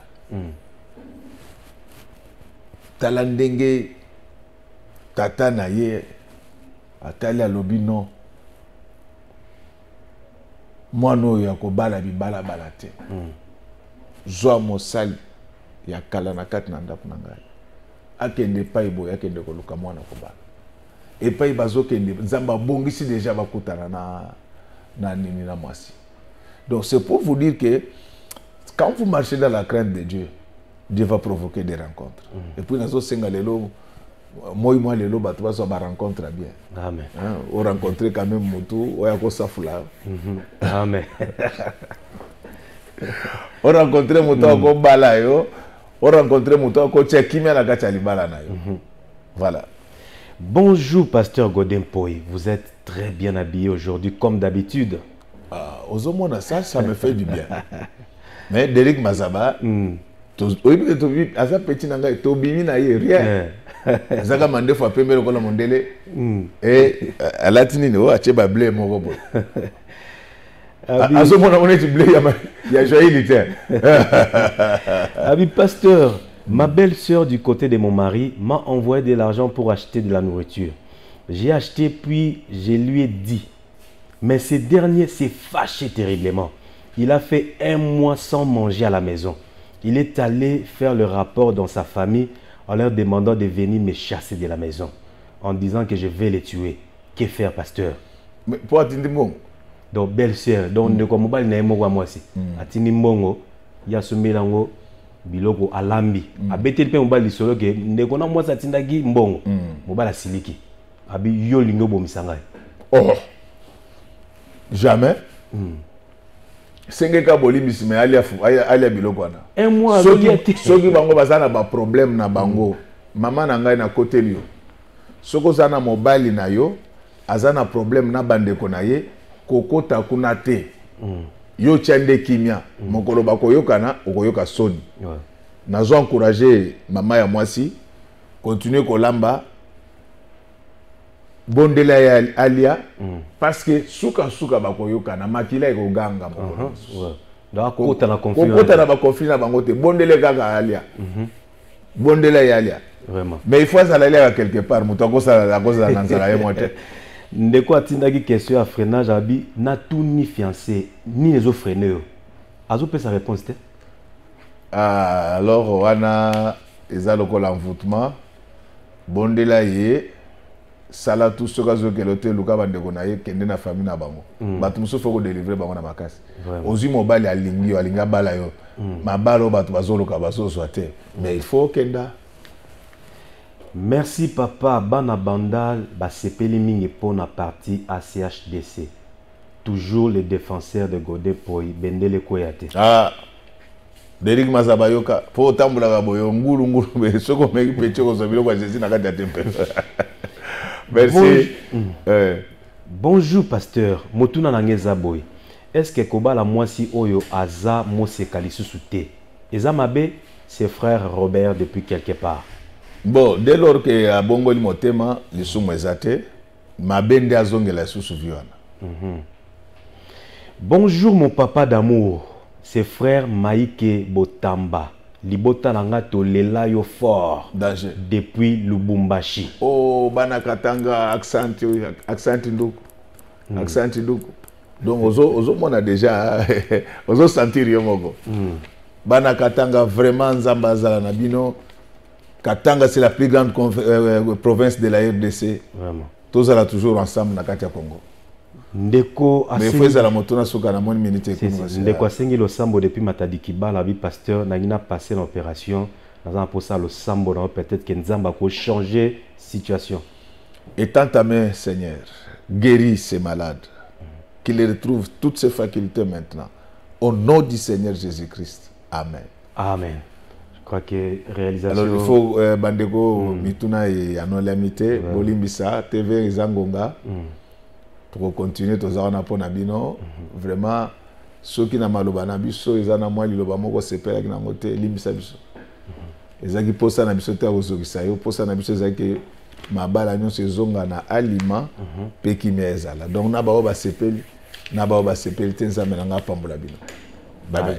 Tala ndenge tata na ye atali alobi non mwana oyo akobala bibala bala te zwa mosali ya kala na kati na ndako na ngai akende epai boye akende koluka mwana kobala epai bazokende nzambe abongisi déjà bakutana na nini na mwasi. Donc c'est pour vous dire que quand vous marchez dans la crainte de Dieu, Dieu va provoquer des rencontres. Et puis nazo senga lelo moi lelo bato bazo ba rencontre bien. Amen. On rencontrer quand même mutu oya ko safula. Amen. On rencontrer mutu ko bala yo, on rencontrer mutu ko tchekimia na kati libala na yo. Voilà. Bonjour pasteur Godin Poy, vous êtes très bien habillé aujourd'hui comme d'habitude. Ozomona ça me fait du bien. Mais Derek Mazaba asa petit nanga tobimi na ye rien. Zaka mande fois pembe ko la mondele et alatini no acheba blé moko bo. Azomona on est blé ya joyilité. Abi pasteur, ma belle-sœur du côté de mon mari m'a envoyé de l'argent pour acheter de la nourriture. J'ai acheté puis je lui ai dit. Mais ce dernier s'est fâché terriblement. Il a fait 1 mois sans manger à la maison. Il est allé faire le rapport dans sa famille en leur demandant de venir me chasser de la maison. En disant que je vais les tuer. Que faire, pasteur? Mais pour atteindre mon. Donc, belle-sœur, donc ne comme pas le moi aussi. Atini mongo, ya sumelango, biloko alambi. Abetel pe mobali solo ke ne kona moi sa tindagi mbongo. Mobala siliki. Abi yo lingo bomisangai. Oh. Jamais. Sengeka bolibisi me alia biloko wana. 1 mois soki bango bazana ba problème na bango. Mama na ngai na côté lio. Soko zana mobali na yo azana problème na bandeko na ye kokota kuna te. Yo tiande kimia mokolo bakoyokana okoyoka soni. Nazo encourager mama ya mwasi continuer kolamba bondela ya alia parce que suka bakoyoka na makila ekoganga moko. Donc kota na conflit. Kota na ba conflit na bango te bondele kaka alia. Bondela ya alia. Vraiment. Mais il faut aller à quelque part mutako ça la cause na nzala ye mote. Ndeko atindaki question à freinage abi na tout ni fiancé ni les autres freinés. Azo peut sa réponse te? Alors wana eza lokola envoûtement bondela ye sala tout ce que je lote luka bande konaye kende na famille na bango batu muso faut délivrer bango na makasi ozi mobali alingi alinga bala yo mabalo batu bazoloka bazozwa te mais il faut kenda. Merci papa bana bandal basepeli mingi pona parti ACHDC. Toujours les défenseurs de Godé Poi bendele koyate. Ah Derek Mazabayoka po tambula ka boyo ngulu ngulu be soko meki peche ko zabilo kwa Jésus na kati ya temple. Merci. Bonjour pasteur, motuna na ngeza boy. Est-ce que kobala mwasi oyo aza moseka lisusu te? Eza mabe ses frères Robert depuis quelque part. Bon, dès lors que a bongoli motema lisumu ezate, mabende azongela lisusu viwana. Bonjour mon papa d'amour. Ses frères Maïke Botamba. Libota nanga tolela yo fort. Danger. Depuis Lubumbashi. Oh, bana katanga accent nduku. Accent nduku. Donc ozo mona déjà ozo sentir yo moko. Bana katanga vraiment nzamba zala na bino. Katanga c'est la plus grande province de la RDC. Vraiment. Tous allons toujours ensemble na kati ya Congo. Ndeko mais il faut que la moto na soka na moins minute Ndeko asengi lo sambo depuis Matadi Kibala bi pasteur na ngina passé l'opération dans pour ça le sambo peut-être que Nzamba ko changer situation. Étends ta main Seigneur, guéris ces malades, qu'il retrouve toutes ses facultés maintenant au nom du Seigneur Jésus-Christ. Amen. Amen. Je crois que réalisation. Alors il faut bandeko mituna et anolamité bolimbisa TV Zangonga. Pour continuer tous en apona bino vraiment ceux qui na maloba na biso ezana mwa liloba moko sepela ki na ngote limbisa biso ezaki posa na biso te ozokisa yo posa na biso ezaki mabala nyonso ezonga na alima pe kimia ezala donc na bao ba sepeli te nzambe na nga pambola bino bye bye.